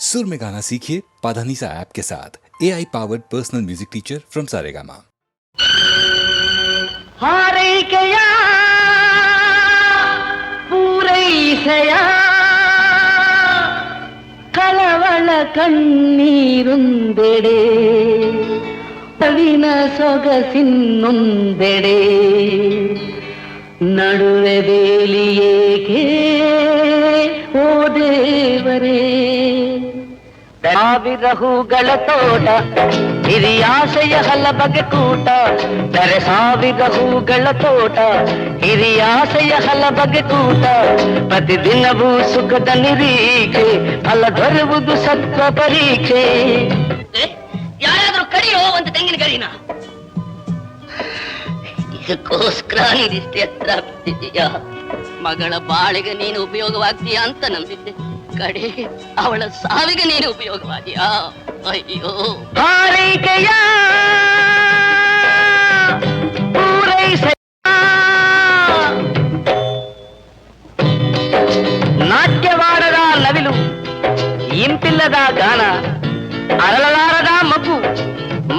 सुर में गाना सीखिए पाधानीसा ऐप के साथ AI powered personal music teacher from Saregama. ಹಾರೈಕೆಯ ಪೂರೈಸೆಯ ಕಳವಳ ಕಣ್ಣೀರುಂದೆಡೆ ಕವಿನ ಸೊಗಸಿನ್ನೊಂದೆಡೆ ನಡುವೆ ಬೇಲಿಯೇಕೆ ಓ ದೇವರೇ ಸಾವಿರ ಹೂಗಳ ತೋಟ ಹಿರಿಯಾಸೆಯ ಹಲಬಗೆ ಕೂಟ ದರೆ ಸಾವಿರ ಹೂಗಳ ತೋಟ ಹಿರಿಯಾಸೆಯ ಹಲಬಗೆ ಕೂಟ ಪ್ರತಿದಿನವೂ ಸುಖದ ನಿರೀಕ್ಷೆ ಫಲ ದೊರೆಯುವುದು ಸತ್ವ ಪರೀಕ್ಷೆ. ಯಾರಾದ್ರೂ ಕಡಿಯೋ ಒಂದು ತೆಂಗಿನ ಗರಿನ ಇದಕ್ಕೋಸ್ಕರ ನೀನಿಷ್ಟೇ ಹತ್ರ ಆಗ್ತಿದೀಯಾ? ಮಗಳ ಬಾಳಿಗೆ ನೀನು ಉಪಯೋಗವಾಗ್ತೀಯ ಅಂತ ನಂಬಿದ್ದೆ, ಕಡೆ ಅವಳ ಸಾವಿಗೆ ನೀನು ಉಪಯೋಗವಾದಿಯಾ? ಅಯ್ಯೋ, ಹಾರೈಕೆಯ ಪೂರೈಸ ನಾಟ್ಯವಾಡದ ನವಿಲು, ಇಂಪಿಲ್ಲದ ಗಾನ, ಅರಳಲಾರದ ಮಗು,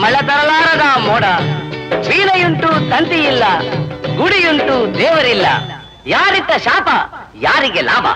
ಮಳೆ ತರಲಾರದ ಮೋಡ, ವೀಣೆಯುಂಟು ತಂತಿಯಿಲ್ಲ, ಗುಡಿಯುಂಟು ದೇವರಿಲ್ಲ, ಯಾರಿತ್ತ ಶಾಪ ಯಾರಿಗೆ ಲಾಭ?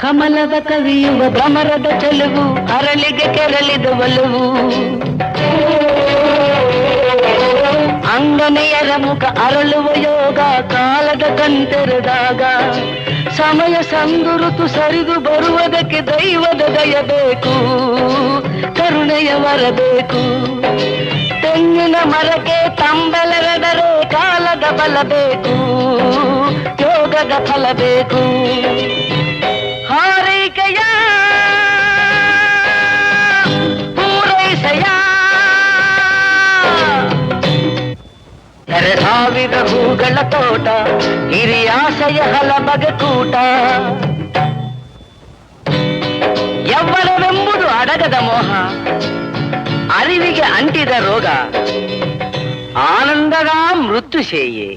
ಕಮಲದ ಕವಿಯುವ ಭ್ರಮರದ ಚೆಲುವು, ಅರಳಿಗೆ ಕೆರಳಿದ ಒಲವು, ಅಂಗನೆಯರ ಮುಖ ಅರಳುವ ಯೋಗ, ಕಾಲದ ಕಂತೆರೆದಾಗ ಸಮಯ ಸಂದುರುತು ಸರಿದು ಬರುವುದಕ್ಕೆ ದೈವದ ದಯಬೇಕು, ಕರುಣೆಯ ಬರಬೇಕು. ತೆಂಗಿನ ಮರಕ್ಕೆ ತಂಬೆಲೆರೆದರೆ ಕಾಲದ ಬಲ ಬೇಕು, ಯೋಗದ ಫಲ ಬೇಕು. ಹಾರೈಕೆಯ ಪೂರೈಸೆಯ ದರೆ ಸಾವಿರ ಹೂಗಳ ತೋಟ ಹಿರಿಯಾಸೆಯ ಹಲಬಗೆ ಕೂಟ. ಯವ್ವನವೆಂಬುದು ಅಡಗದ ಮೋಹ, ಅರಿವಿಗೆ ಅಂಟಿದ ರೋಗ, ಆನಂದದ ಮೃತ್ಯುಶೇಯೇ.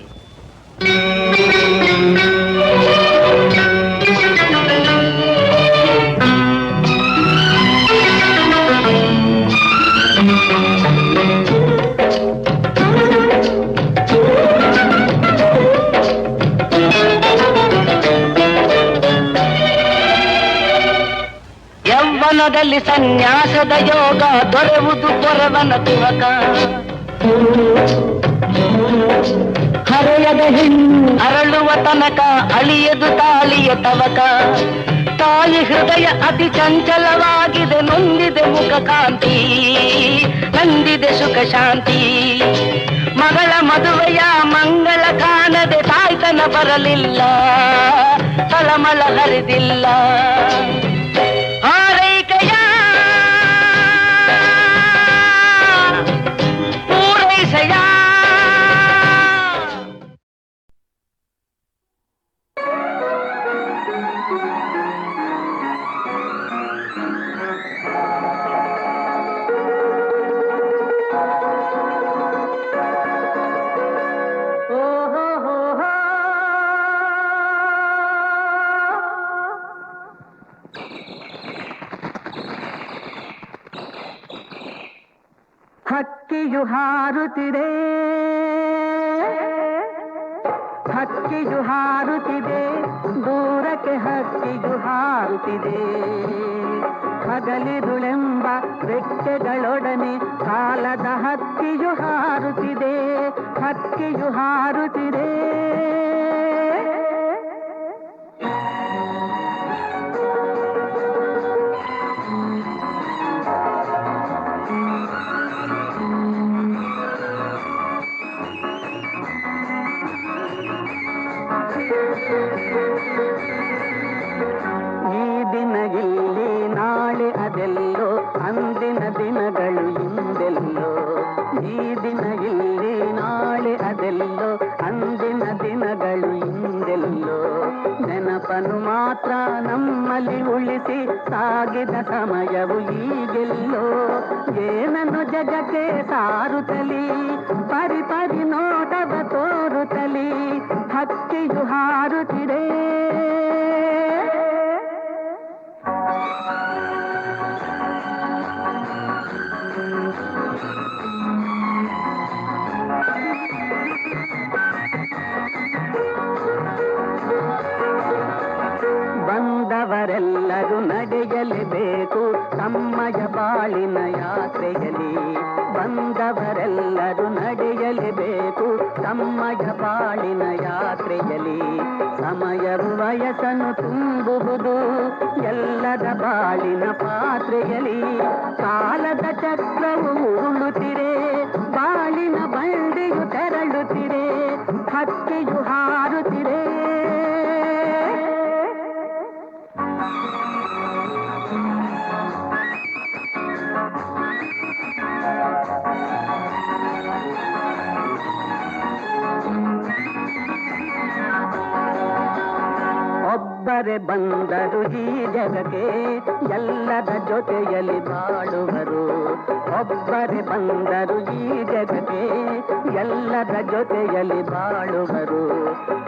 ಯೌವನದಲ್ಲಿ ಸನ್ಯಾಸದ ಯೋಗ, ದೊರೆಯುವುದು ಕೊರವನ ತುವಕ, ಹರೆಯದ ಹೆಣ್ಣು ಅರಳುವ ತನಕ ಅಳಿಯದು ತಾಳಿಯ ತವಕ. ತಾಯಿ ಹೃದಯ ಅತಿ ಚಂಚಲವಾಗಿದೆ, ನೊಂದಿದೆ ಮುಖ ಕಾಂತಿ, ನಂದಿದೆ ಸುಖ ಶಾಂತಿ. ಮಗಳ ಮದುವೆಯ ಮಂಗಳ ಕಾಣದೆ ತಾಯ್ತನ ಬರಲಿಲ್ಲ, ತಳಮಳ ಹರಿದಿಲ್ಲ. ಹಾರೈಕೆಯ ಪೂರೈಸೆಯ ಹಕ್ಕಿಯು ಹಾರುತ್ತಿದೆ, ಹಕ್ಕಿಯು ಹಾರುತ್ತಿದೆ, ದೂರಕ್ಕೆ ಹಕ್ಕಿಯು ಹಾರುತ್ತಿದೆ. ಹಗಲಿರುಳೆಂಬ ರೆಕ್ಕೆಗಳೊಡನೆ ಕಾಲದ ಹಕ್ಕಿಯು ಹಾರುತ್ತಿದೆ, ಹಕ್ಕಿಯು ಹಾರುತ್ತಿದೆ. ಈ ದಿನ ಇಲ್ಲಿ ನಾಳೆ ಅದೆಲ್ಲೋ ಅಂದಿನ ದಿನಗಳು ಇಂದೆಲ್ಲೋ, ಈ ದಿನ ಇಲ್ಲಿ ನಾಳೆ ಅದೆಲ್ಲೋ ಅಂದಿನ ದಿನಗಳು ಇಂದೆಲ್ಲೋ. ನೆನಪನು ಮಾತ್ರ ನಮ್ಮಲ್ಲಿ ಉಳಿಸಿ ಸಾಗಿದ ಸಮಯವು ಈಗೆಲ್ಲೋ. ಏನನ್ನು ಜಗಕ್ಕೆ ಸಾರುತ್ತಲಿ ಪರಿ ಪರಿ ನೋಟವ ತೋರುತ್ತಲಿ, ಹಕ್ಕಿಯು ಹಾರುತ್ತಿದೆ. ಬಂದವರೆಲ್ಲರೂ ನಡೆಯಲೇಬೇಕು ತಮ್ಮಯ ಬಾಳಿನ ಯಾತ್ರೆಯಲ್ಲಿ. ಬಂದವರೆಲ್ಲರೂ ನಡೆಯಲೇಬೇಕು ತಮ್ಮಯ ಬಾಳಿನ ಯಾತ್ರೆಯಲ್ಲಿ. ಸಮಯವು ವಯಸ್ಸನ್ನು ತುಂಬುವುದು ಎಲ್ಲದ ಬಾಳಿನ ಪಾತ್ರೆಯಲ್ಲಿ. ಕಾಲದ ಚಕ್ರವು ಉರುಳುತ್ತಿರೆ, ಬಾಳಿನ ಬಂಡಿಯು ತೆರಳುತ್ತಿರೆ, ಹಕ್ಕಿಯು ಹಾರುತ್ತಿರೆ. ಒಬ್ಬರೇ ಬಂದರು ಈ ಜಗಕ್ಕೆ ಎಲ್ಲದ ಜೊತೆಯಲ್ಲಿ ಬಾಳುವರು. ಒಬ್ಬರೇ ಬಂದರು ಈ ಜಗಕ್ಕೆ ಎಲ್ಲದ ಜೊತೆಯಲ್ಲಿ ಬಾಳುವರು.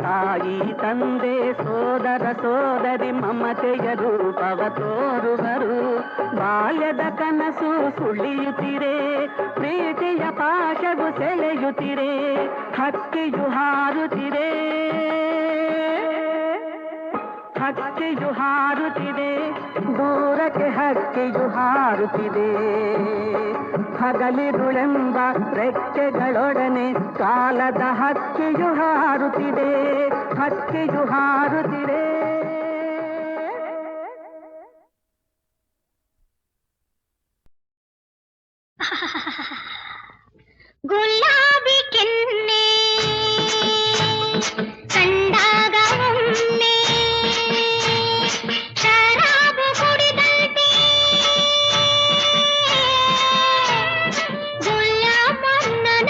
ತಾಯಿ ತಂದೆ ಸೋದರ ಸೋದರಿ ಮಮತೆಯ ರೂಪವ ತೋರುವರು. ಬಾಲ್ಯದ ಕನಸು ಸುಳಿಯುತ್ತಿರೆ, ಪ್ರೀತಿಯ ಪಾಶವು ಸೆಳೆಯುತ್ತಿರೆ, ಹಕ್ಕಿಯು ಹಾರುತ್ತಿರೆ. ಹಕ್ಕಿಯು ಹಾರುತ್ತಿದೆ, ದೂರಕ್ಕೆ ಹಕ್ಕಿಯು ಹಾರುತ್ತಿದೆ. ಹಗಲಿರುಳೆಂಬ ರೆಕ್ಕೆಗಳೊಡನೆ ಕಾಲದ ಹಕ್ಕಿಯು ಹಾರುತ್ತಿದೆ, ಹಕ್ಕಿಯು ಹಾರುತ್ತಿದೆ. ಗುಲಾಬಿ ಕೆನ್ನೆ ಕಂಡಾಗ ಒಮ್ಮೆ ಶರಾಬು ಕುಡಿದಂತೆ ಗುಲಾಬಣ್ಣನಗಂತೆ.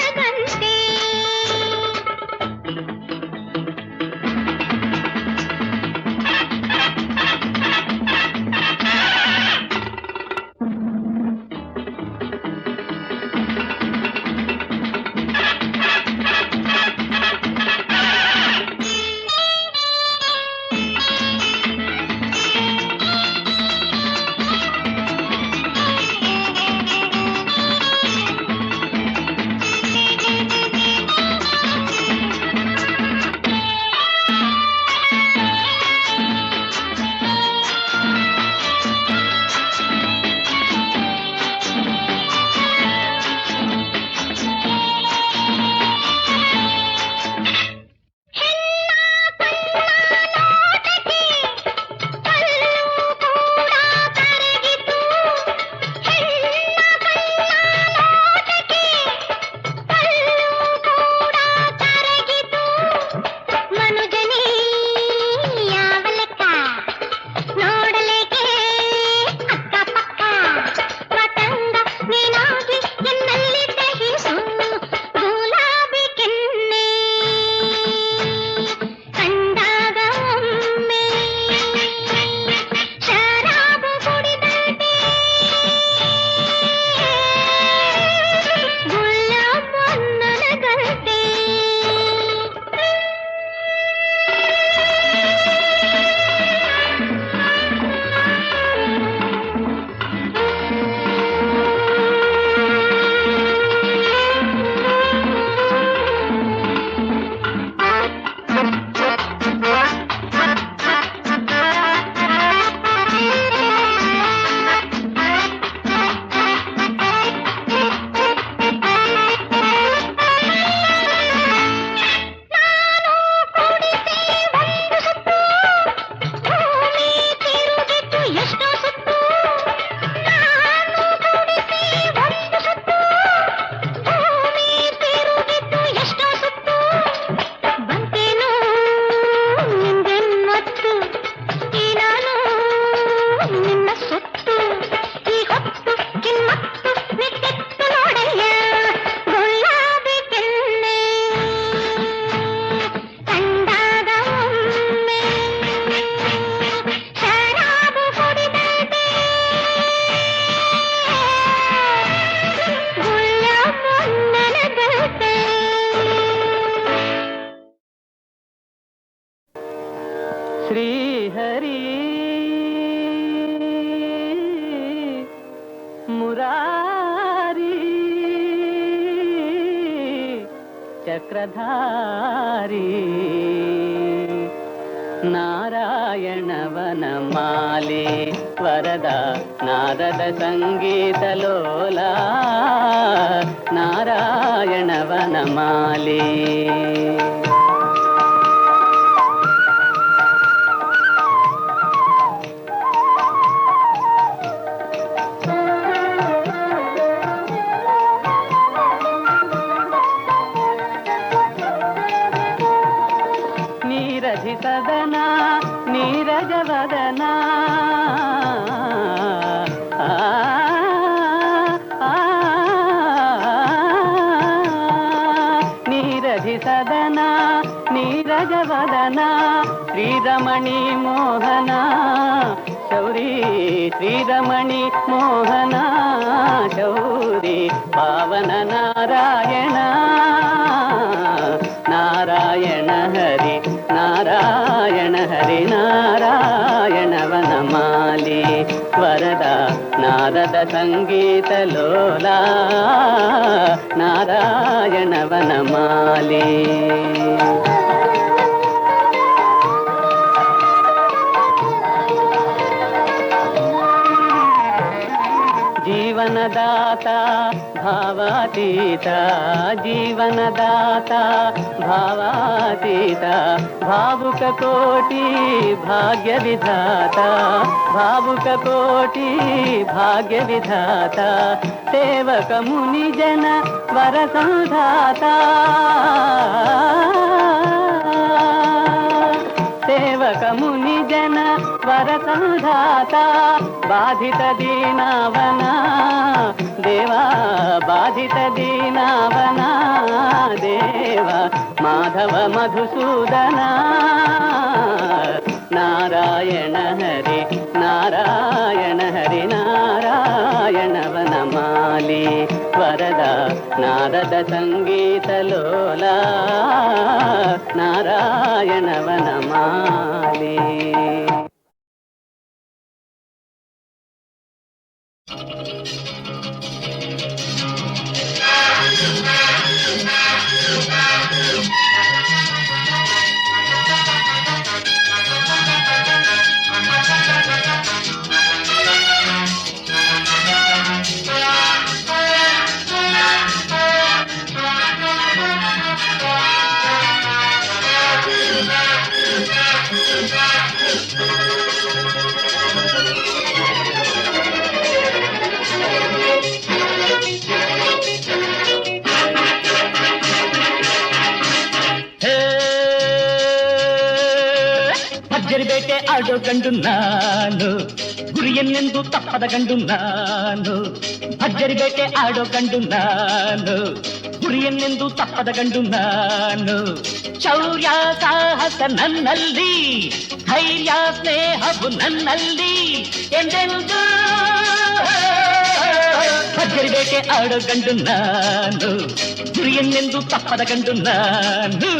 ಮುರಾರಿ ಚಕ್ರಧಾರಿ ನಾರಾಯಣವನ ಮಾಲೆ ವರದ ನಾದದ ಸಂಗೀತ ಲೋಲ ನಾರಾಯಣವನ ಮಾಲೆ ಸದನ ನೀರಜವದನ ನೀರಜಿ ಸದನ ನೀರಜವದನ ಶ್ರೀರಮಣಿ ಮೋಹನ ಶೌರಿ ಶ್ರೀರಮಣಿ ಮೋಹನ ಶೌರಿ ಪಾವನ ನಾರಾಯಣ ನಾರಾಯಣ ಹರಿ ನಾರಾಯಣ ಹರಿ ನಾರಾಯಣವನ ಮಾಲಿ ವರದ ನಾರದ ಸಂಗೀತ ಲೋಲ ನಾರಾಯಣವನ ಮಾಲಿ ಜೀವನದಾತ ಭಾವಾತೀತ ಜೀವನದಾತ ಭಾವಾತೀತ ಭಾವುಕ ಕೋಟಿ ಭಾಗ್ಯ ವಿಧಾತ ಭಾವುಕ ಕೋಟಿ ಭಾಗ್ಯ ವಿಧಾತ ಸೇವಕ ಮುನಿ ಜನ ವರ ಸಂಧಾತ ಸೇವಕ ಮುನಿ ಜನ ವರ ಸಂಧಾತ ಬಾಧಿತ ದೀನಾವನ ದೇವಾ ಬಾಧಿತ ದೀನಾವನ ದೇವ ಮಾಧವ ಮಧುಸೂದನ ನಾರಾಯಣ ಹರಿ ನಾರಾಯಣ ಹರಿ ನಾರಾಯಣವನ ಮಾಲಿ ವರದ ನಾರದ ಸಂಗೀತ ಲೋಲ ನಾರಾಯಣವನ ಮಾಲಿ ಬೇಟೆ ಆಡೋ ಗಂಡು ನಾನು ಗುರಿಯನ್ನೆಂದು ತಪ್ಪದ ಗಂಡು ನಾನು ಭರ್ಜರಿ ಬೇಟೆ ಆಡೋ ಗಂಡು ನಾನು ಗುರಿಯನ್ನೆಂದು ತಪ್ಪದ ಗಂಡು ನಾನು ಶೌರ್ಯ ಸಾಹಸ ನನ್ನಲ್ಲಿ ಧೈರ್ಯ ಸ್ನೇಹವು ನನ್ನಲ್ಲಿ ಎಂದೆಂದು ಭರ್ಜರಿ ಬೇಟೆ ಆಡೋ ಗಂಡು ನಾನು ಗುರಿಯನ್ನೆಂದು ತಪ್ಪದ ಗಂಡು ನಾನು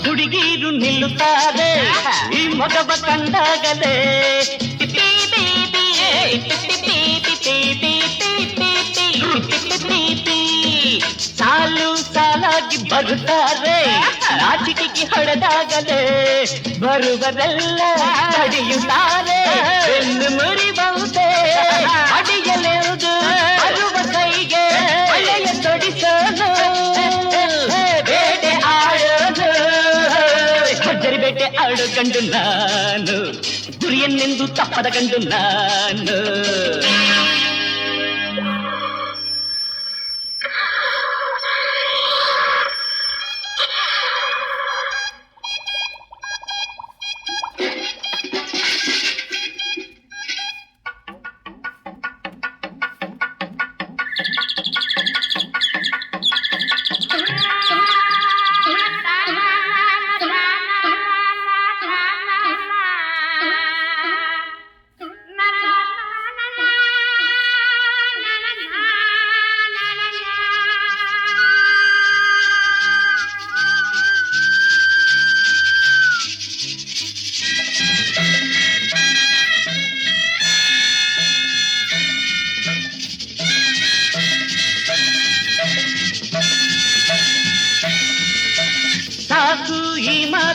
ಹುಡುಗೀರು ನಿಲ್ಲುತ್ತಾರೆ ಈ ಮಗವ ಕಂಡಾಗಲೇ ಸಾಲು ಸಾಲಾಗಿ ಬರುತ್ತಾರೆ ನಾಚಿಕೆಗೆ ಹೊಡೆದಾಗಲೇ ಬರುವರೆಲ್ಲ ಅಡಿಯುತ್ತಾರೆ ಬೆನ್ನು ಮುರಿಬಹುದೇ ಅಡಿಯಲೆವುದು ಬರುವ ಕೈಗೆ ಒಳ್ಳೆಯ ತೊಡಿಸೋನು ಬೇಟೆ ಆಡೋದು ಭರ್ಜರಿ ಬೇಟೆ ಆಡೋ ಗಂಡು ನಾನು ಗುರಿಯನ್ನೆಂದು ತಪ್ಪದ ಗಂಡು ನಾನು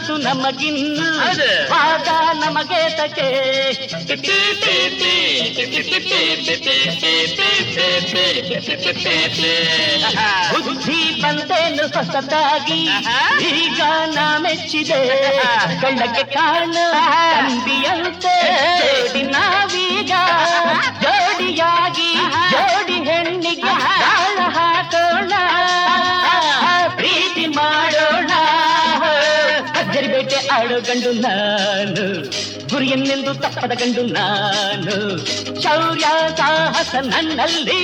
ಮಾತು ನಮಗಿನ್ನು ಆಗ ನಮಗೆ ತಕೆ ಬುದ್ಧಿ ಬಂದೇನು ಹೊಸತಾಗಿ ಈಗ ನಾ ಮೆಚ್ಚಿದೆ ಕಳ್ಳಕ್ಕೆ ಕಾಣ ತಂಬಿಯಂತೆ ಜೋಡಿ ನಾವೀಗ ಜೋಡಿಯಾಗಿ ಜೋಡಿ ಹೆಣ್ಣಿಗೆ ತಾಳ ಹಾಕೋಣ ಪ್ರೀತಿ ಮಾಡೋಣ ಅಜ್ಜರಿ ಬೇಟೆ ಆಡೋ ಗಂಡು ನಾನು ಗುರಿಯನ್ನೆಂದು ತಪ್ಪದ ಗಂಡು ನಾನು ಶೌರ್ಯ ಸಾಹಸ ನನ್ನಲ್ಲಿ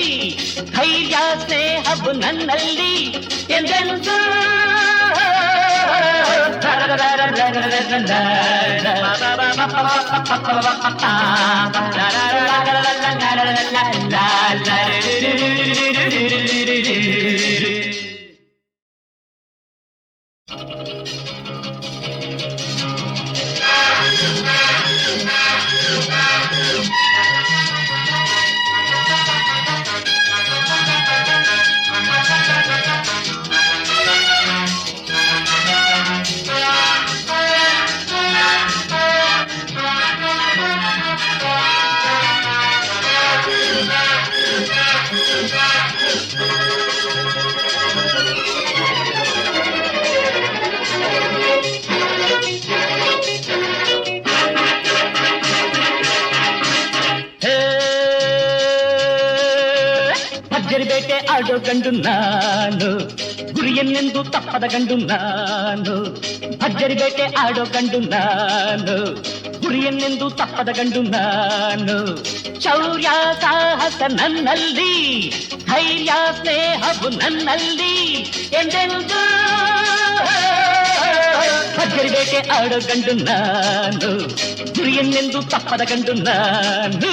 ಧೈರ್ಯ ಸ್ನೇಹವು ನನ್ನಲ್ಲಿ ಎಂದೆಂದು ಬೇಟೆ ಆಡೋ ಗಂಡು ನಾನು ಗುರಿಯನ್ನೆಂದು ತಪ್ಪದ ಗಂಡು ನಾನು ಭರ್ಜರಿ ಬೇಟೆ ಆಡೋ ಗಂಡು ನಾನು ಗುರಿಯನ್ನೆಂದು ತಪ್ಪದ ಗಂಡು ನಾನು ಶೌರ್ಯ ಸಾಹಸ ನನ್ನಲ್ಲಿ ಧೈರ್ಯ ಸ್ನೇಹವು ನನ್ನಲ್ಲಿ ಎಂದೆಂದು ಭರ್ಜರಿ ಬೇಟೆ ಆಡೋ ಗಂಡು ನಾನು ಗುರಿಯನ್ನೆಂದು ತಪ್ಪದ ಗಂಡು ನಾನು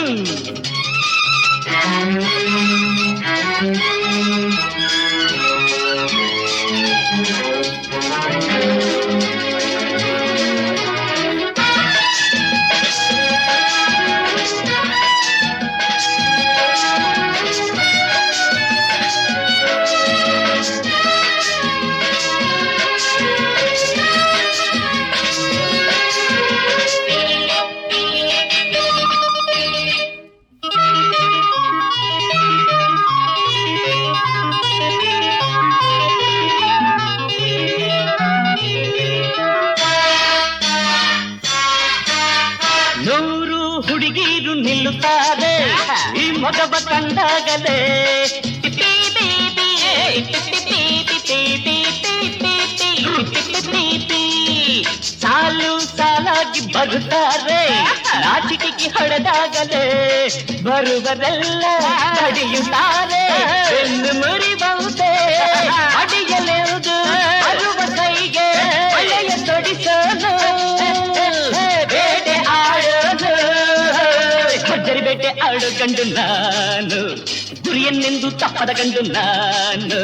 ಹುಡುಗೀರು ನಿಲ್ಲುತ್ತಾರೆ ಈ ಮಗವ ಕಂಡಾಗಲೇ ಸಾಲು ಸಾಲಾಗಿ ಬರುತ್ತಾರೆ ನಾಚಿಕೆಗೆ ಹೊಡೆದಾಗಲೇ ಬರುವರೆಲ್ಲ ತಡೆಯುತ್ತಾರೆ ಎಂದು ಮುರಿಬಹುದೇ ಅಡಿಯಲೆಂದು ಬರುವ ಕೈಗೆ ಒಳ್ಳೆಯ ತೊಡಿಸೋನು ಬೇಟೆ ಆಡೋನು ಭರ್ಜರಿ ಬೇಟೆ ಆಡೋ ಗಂಡು ನಾನು ಗುರಿಯನ್ನೆಂದು ತಪ್ಪದ ಗಂಡು ನಾನು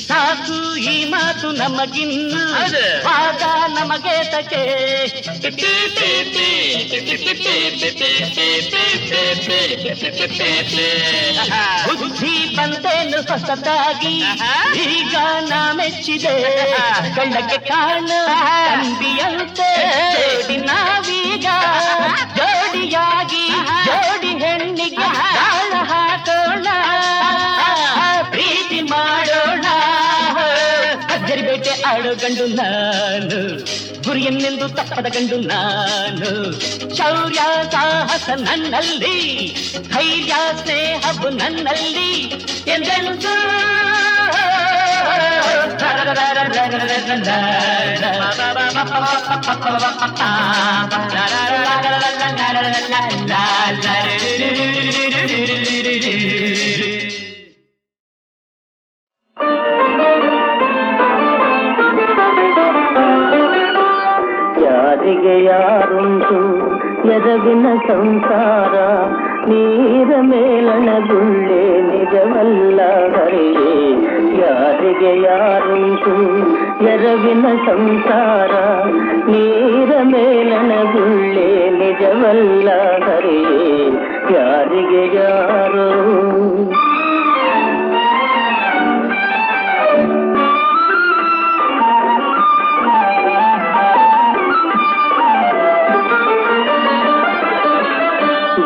ಸಾಕು ಈ ಮಾತು ನಮಗಿನ್ನು ಆಗ ನಮಗೆ ತಕೆ ಬುದ್ಧಿ ಬಂದೇನು ಹೊಸದಾಗಿ ಈಗ ನಾ ಮೆಚ್ಚಿದೆ ಕಳ್ಳಕ್ಕೆ ಕಾಣ ತಂಬಿಯಂತೆ ಜೋಡಿ ನಾವೀಗ ಜೋಡಿಯಾಗಿ ಜೋಡಿ ಹೆಣ್ಣಿಗೆ ತಾಳ ಹಾಕೋಣ ಪ್ರೀತಿ ಮಾಡೋಣ ಭರ್ಜರಿ ಬೇಟೆ ಆಡೋ ಗಂಡು ನಾನು, ಗುರಿಯನ್ನೆಂದು ತಪ್ಪದ ಗಂಡು ನಾನು. ಶೌರ್ಯ ಸಾಹಸ ನನ್ನಲ್ಲಿ, ಧೈರ್ಯ ಸ್ನೇಹವು ನನ್ನಲ್ಲಿ ಎಂದೆಂದು ಯಾರಿಗೆ ಯಾರುಂಟು ಎದಗಿನ ಸಂಸಾರ, ನೀರ ಮೇಲಣ ಗುಳ್ಳೆ ನಿಜವಲ್ಲ ಹರಿಯೇ. ಯಾರಿಗೆ ಯಾರುಂಟು ಎರಗಿನ ಸಂಸಾರ, ನೀರ ಮೇಲಣ ಗುಳ್ಳೆ ನಿಜವಲ್ಲ ಹರಿಯೇ. ಯಾರಿಗೆ ಯಾರು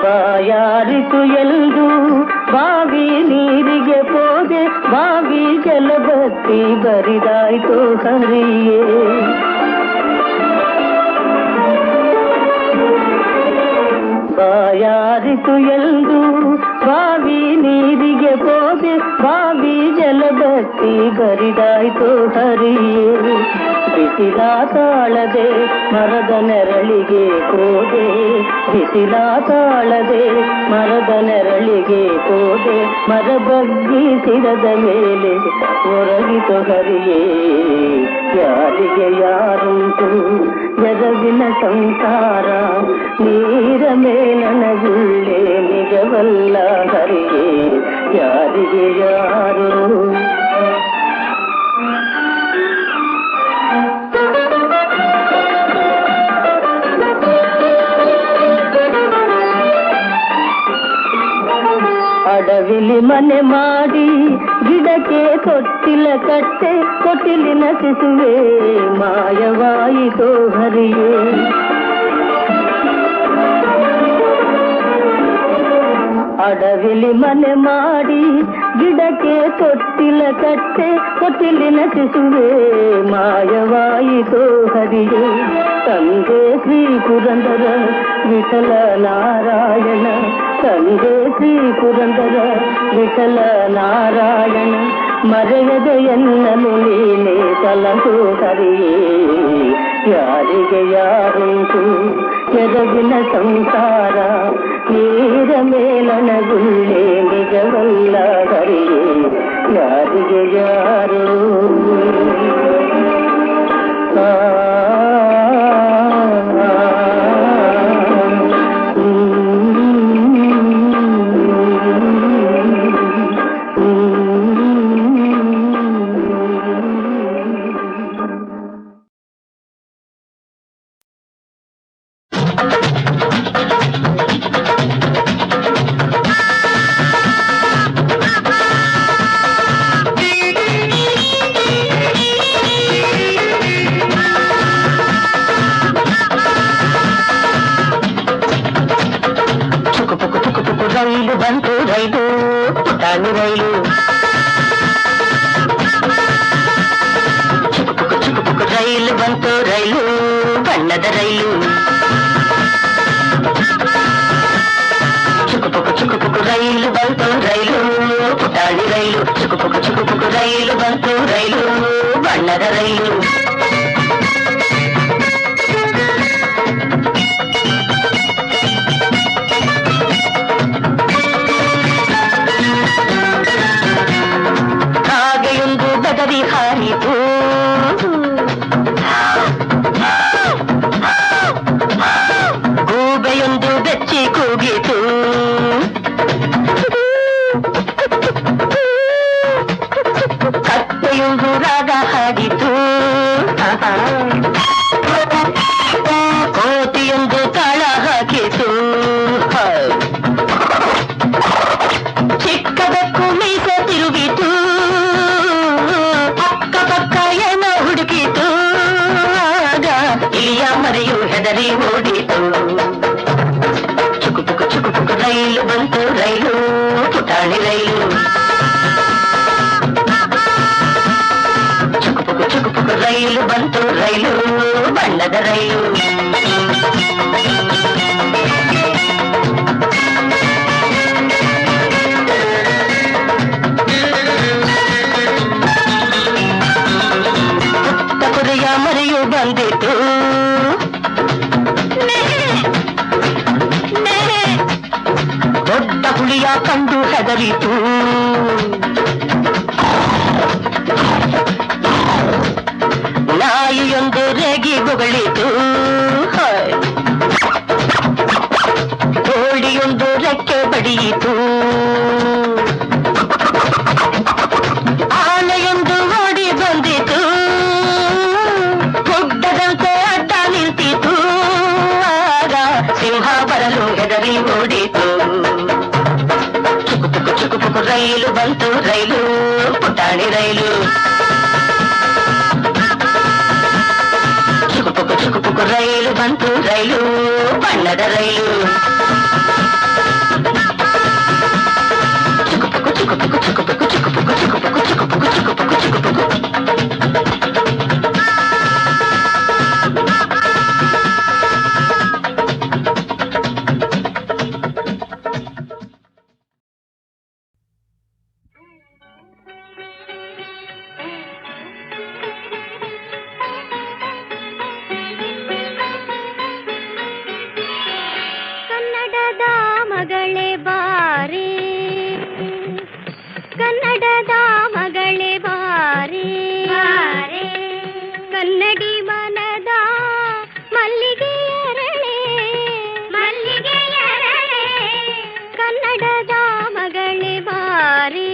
ಬಾಯಾರಿತು ಎಂದು ಬಾವಿ ನೀರಿಗೆ ಹೋದೆ, ಬಾವಿ ಜಲಬತ್ತಿ ಬರಿದಾಯ್ತು ಹರಿಯೇ. ಬಾಯಾರಿತು ಎಂದು ಬಾವಿ ನೀರಿಗೆ ಹೋದೆ, ಬಾವಿ ಜಲಬತ್ತಿ ಬರಿದಾಯ್ತು ಹರಿಯೇ. ಬಿಸಿಲ ತಾಳದೆ ಮರದ ನೆರಳಿಗೆ ಹೋದೆ, ಬಿಸಿಲ ತಾಳದೆ ಮರದ ನೆರಳಿಗೆ ಹೋದೆ, ಮರ ಬಗ್ಗಿ ಸಿರದ ಮೇಲೆ ಒರಗಿತು ಹರಿಯೇ. ಯಾರಿಗೆ ಯಾರುಂಟು ಜಗವಿನ ಸಂಸಾರ, ನೀರ ಮೇಲನ ಗುಳ್ಳೆ ನಿಜವಲ್ಲ ಹರಿಯೇ. ಯಾರಿಗೆ ಯಾರು ಅಡವಿಲಿ ಮನೆ ಮಾಡಿ ಗಿಡಕ್ಕೆ ತೊಟ್ಟಿಲ ಕಟ್ಟೆ, ತೊಟ್ಟಿಲಿನ ಶಿಶುವೆ ಮಾಯವಾಯಿತೋ ಹರಿಯೇ. ಅಡವಿಲಿ ಮನೆ ಮಾಡಿ ಗಿಡಕ್ಕೆ ತೊಟ್ಟಿಲ ಕಟ್ಟೆ, ತೊಟ್ಟಿಲಿನ ಶಿಶುವೆ ಮಾಯವಾಯಿತೋ ಹರಿಯೇ. ತಂದೆ ಶ್ರೀ ಪುರಂದರ ವಿಠಲ ನಾರಾಯಣ, ತಂದೆ ಶ್ರೀ ಪುರಂದರ ವಿಠಲ ನಾರಾಯಣ, ಮರೆಯದೆ ಎನ್ನನು ನೀನೆ ಸಲಹು ಹರಿಯೇ. ಯಾರಿಗೆ ಯಾರುಂಟು ಎರಗಿನ ಸಂಸಾರ, ನೀರ ಮೇಲನ ಗುಳ್ಳೆ ನಿಜವಲ್ಲ ಹರಿಯೇ. ಯಾರಿಗೆ ಯಾರು ರೈಲು ಬಂತು ರೈಲು ಪುಟಾಣಿ ರೈಲು, ಚುಕು ರೈಲು ಬಂತು ರೈಲು ಬಣ್ಣದ ರೈಲು. ಚುಕು ರೈಲು ಬಂತು ರೈಲು ಪುಟಾಣಿ ರೈಲು, ಚುಕು ರೈಲು ಬಂತು ರೈಲು ಬಣ್ಣದ ರೈಲು. ಹಾಗೆಯೊಂದು ಬದರಿ ಹಾರಿತು, ಗೂಬೆಯೊಂದು ಬೆಚ್ಚಿ ಕೂಗಿತು, ಕತ್ತೆಯೊಂದು ರಾಗ ಹಾಡಿತು, ಕೋತಿಯೊಂದು ತಾಳ ಹಾಕಿತು, ಚಿಕ್ಕ ಬೆಕ್ಕು ಮೀಸೆ ತಿರುಗಿತು, ಅಕ್ಕಪಕ್ಕ ಏನೋ ಹುಡುಕಿತು, ಆಗ ಇಲಿಯ ಮರೆಯು ಹೆದರಿ ಓಡಿತು. ಚುಕು ರೈಲು ಬಂತು ರೈಲು ಪುಟಾಣಿ ರೈಲು, ಚುಕು ರೈಲು ಬಂತು ರೈಲು ಬಣ್ಣದ ರೈಲು. ಪುಟ್ಟ ಕುರಿಯ ಮರಿಯು ಬಂದಿತು, ದೊಡ್ಡ ಹುಲಿಯ ಕಂಡು ಹೆದರಿತು. ನಾಯಿಯೊಂದು ರೇಗಿ ಬೊಗಳಿತು, ಕೋಳಿಯೊಂದು ರೆಕ್ಕೆ ಬಡಿಯಿತು. ಆನೆಯೊಂದು ಓಡಿ ಬಂದಿತು, ಗುಡ್ಡದಂತೆ ಅಡ್ಡ ನಿಂತಿತು. ಆಗ ಸಿಂಹ ಬರಲು ಹೆದರಿ ಓಡಿತು. ಚುಕು ಪುಕು ಚುಕು ಪುಕು ರೈಲು ಬಂತು ರೈಲು ಪುಟಾಣಿ ರೈಲು. ಚುಕು ಪುಕು ಚುಕು ಪುಕು ರೈಲು ಬಂತು ರೈಲು ಬಣ್ಣದ ರೈಲು. ಚುಕು ಪುಕು ಚುಕು ಪುಕು ಚುಕು ಪುಕು ಚುಕು ಪುಕು ಚುಕು ಪುಕು ಚುಕು ಪುಕು ಚುಕು ಪುಕು ಚುಕು ಪುಕು. ಕನ್ನಡದ ಮಗಳೇ ಬಾರಿ, ಕನ್ನಡದ ಮಗಳೇ ಬಾರಿ, ಕನ್ನಡಿ ಮನದ ಮಲ್ಲಿಗೆ ಎರಳೆ, ಮಲ್ಲಿಗೆ ಎರಳೆ, ಕನ್ನಡದ ಮಗಳೇ ಬಾರಿ.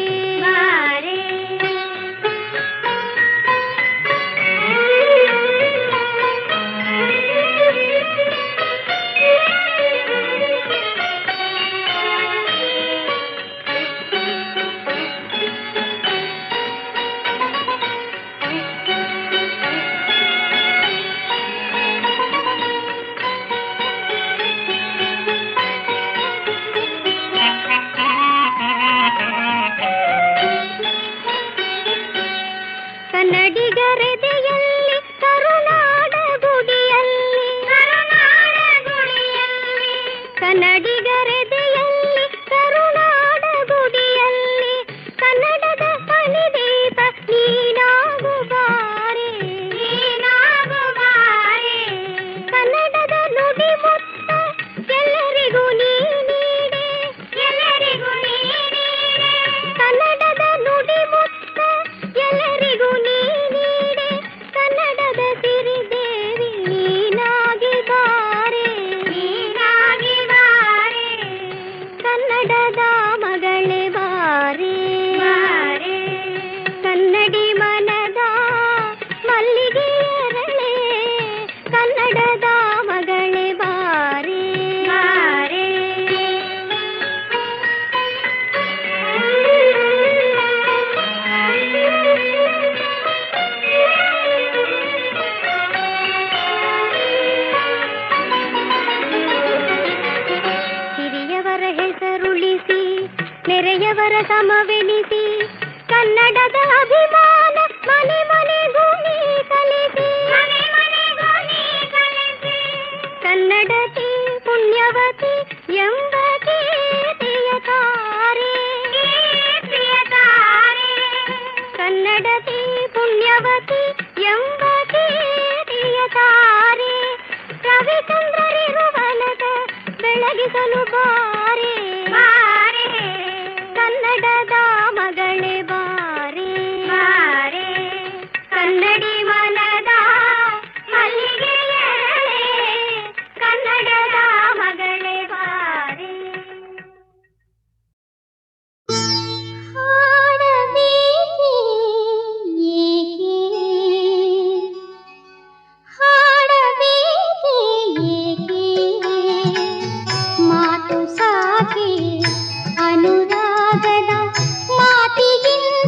ಕನ್ನಡಿಗರೆದೆಯಲ್ಲಿ ಕರುನಾಡ ಗುಡಿಯಲ್ಲಿ, ಕನ್ನಡಿಗರೆದೆಯಲ್ಲಿ ಕರುನಾಡ ಗುಡಿಯಲ್ಲಿ, ಕನ್ನಡದ ಪಣಿದೀಪ ನೀನಾಗು ಬಾರೆ, ಕನ್ನಡದ ನುಡಿ ಮುತ್ತ ಎಲ್ಲರಿಗೂ ನೀ ನೀಡೆ, ಕನ್ನಡದ ನುಡಿ ಮುತ್ತ ಎಲ್ಲರಿಗೂ ನೀ ನೀಡೆ, ಕನ್ನಡದ ಸಿರಿದೇವಿ ನೀನಾಗಿ ಬಾರೆ, ಕನ್ನಡದ ಮಗಳೇ ಬಾರೆ, ಕನ್ನಡಿ ಮನದ ಮಲ್ಲಿಗೆ ಎರಳೆ, ಕನ್ನಡದ ಮಗಳೇ ಬಾರೆ. ಹಿರಿಯವರ ಹೆಸರುಳಿಸಿ ನೆರೆಯವರ ಸಮವೆನಿಸಿ, ಕನ್ನಡದ ಅಭಿಮಾನ ಮನೆ ಮನೆಗೂ ನೀ ಕಲಿಸಿ, ಕನ್ನಡತಿ ಪುಣ್ಯವತಿ ಎಂಬ ಕೀರ್ತಿಯ ತಾರೆ, ಕನ್ನಡತಿ ಪುಣ್ಯವತಿ ಎಂಬ ಕೀರ್ತಿಯ ತಾರೆ, ರವಿಚಂದ್ರರಿರುವನದ ಬೆಳಗಿಸಲು ಬಾರೆ, ಕನ್ನಡದ ಮಗಳೇ ಬಾರೆ, ಕನ್ನಡಿ ಮನದ ಮಲ್ಲಿಗೆ ಎರಳೆ, ಕನ್ನಡದ ಮಗಳೇ ಬಾರೆ. ಹಾಡಬೇಕೆ ಏಕೆ, ಹಾಡಬೇಕೆ ಏಕೆ, ಮಾತು ಸಾಕೆ ಅನುರಾಗದ ಮಾತಿಗಿಂತ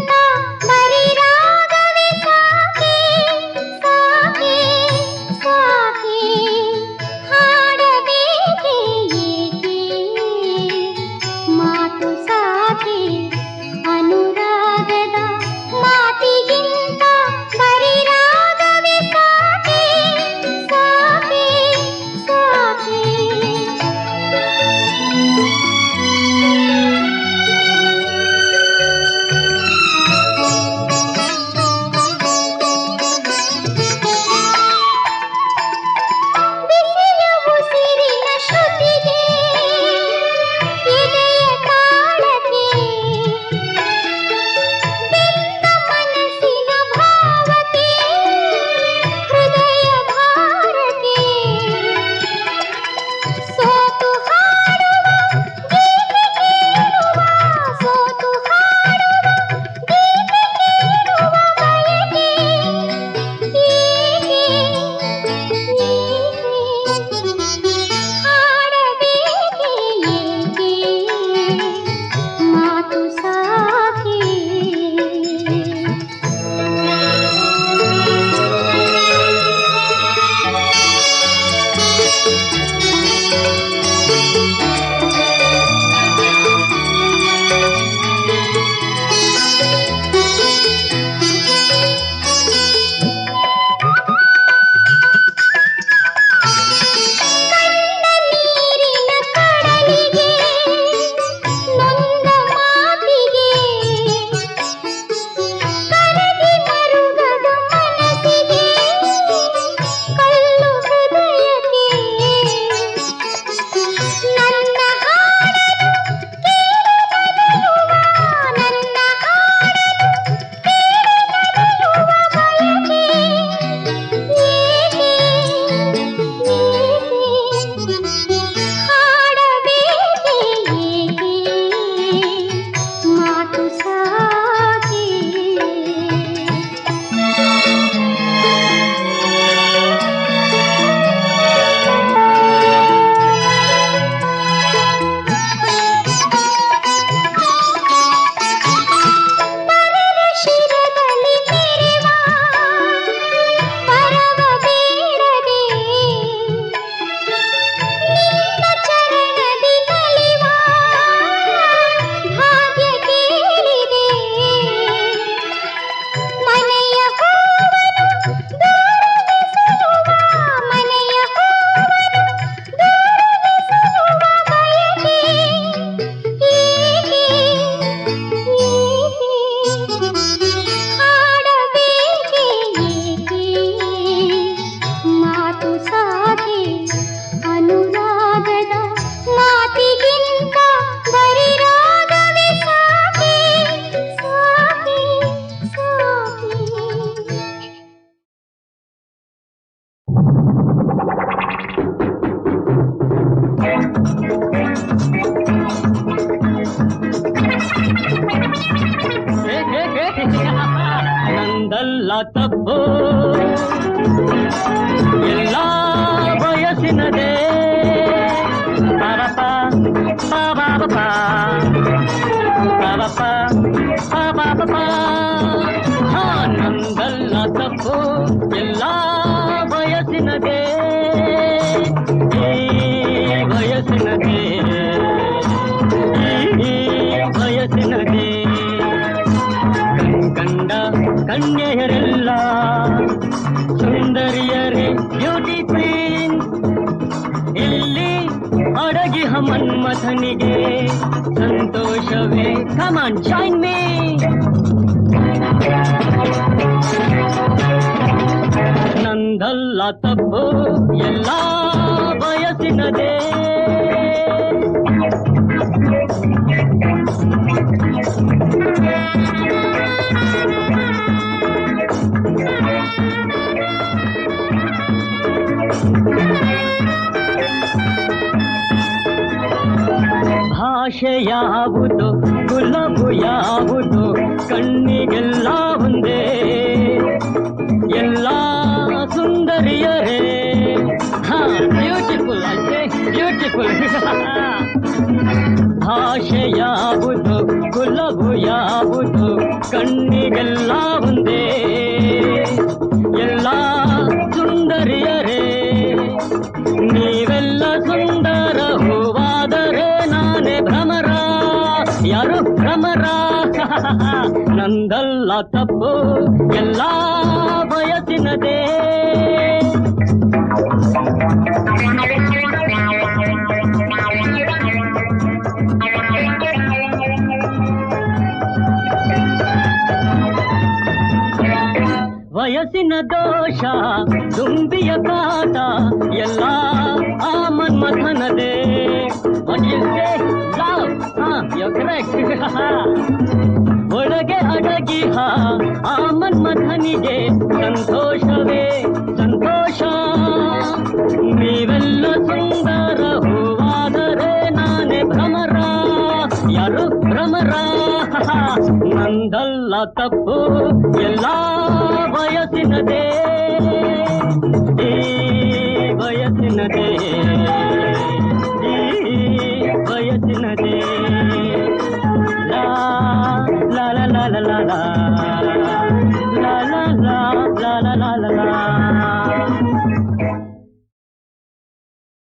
ನಂದಲ್ಲ ತಪ್ಪು ಎಲ್ಲ ವಯಸ್ಸಿನದೇ ವಯಸ್ಸಿನದೇ ವಯಸ್ಸಿನದೇ ಕಂಡ ಕನ್ಯೆಯರೆಲ್ಲ ಸುಂದರಿಯರೇ ಬ್ಯೂಟಿ ಕ್ವೀನ್ ಇಲ್ಲಿ ಅಡಗಿಹ ಮನ್ಮಥನಿಗೆ ಸಂತೋಷವೇ ಕಮಾನ್ ಜಾಯಿನ್ ಮೀ ನಂದಲ್ಲ ತಪ್ಪು ಎಲ್ಲ ವಯಸ್ಸಿನದೇ ಭಾಷೆ ಯಾವುದು ಗುಲಾಬು ಯಾವುದು ಕಣ್ಣಿಗೆಲ್ಲ ಒಂದೇ ಎಲ್ಲ ಸುಂದರಿಯರೇ ಹಾ ಬ್ಯೂಟಿಫುಲ್ ಅಷ್ಟೇ ಬ್ಯೂಟಿಫುಲ್ ಭಾಷೆ ಯಾವುದು ಗುಲಾಬು ಯಾವುದು ಕಣ್ಣಿಗೆಲ್ಲ ಒಂದೇ ಎಲ್ಲ ಸುಂದರಿಯರೇ ನೀವೆಲ್ಲ ಸುಂದರ ಹೂವಾದರೆ ನಾನೇ ಭ್ರಮರ ಯಾರು ಭ್ರಮರ ನಂದಲ್ಲ ತಪ್ಪು ಎಲ್ಲ ವಯಸ್ಸಿನದೇ ವಯಸ್ಸಿನ ದೋಷ ತುಂಬಿಯ ಕಾಟ ಎಲ್ಲ ಆ ಮನ್ಮಥನದೇ ಒಳಗೆ ಅಡಗಿಹ ಆ ಮನ್ಮಥನಿಗೆ ಸಂತೋಷವೇ ಸಂತೋಷ ನೀವೆಲ್ಲ ಸುಂದರ ಹೂವಾದರೆ ನಾನೇ ಭ್ರಮರ ಯಾರು ಭ್ರಮರ ನಂದಲ್ಲ ತಪ್ಪು ಎಲ್ಲ ವಯಸ್ಸಿನದೇ ಈ ವಯಸ್ಸಿನದೇ ಈ ವಯಸ್ಸಿನದೇ ಲಾ ಲಾ ಲಾ ಲಾ ಲಾ ಲಾ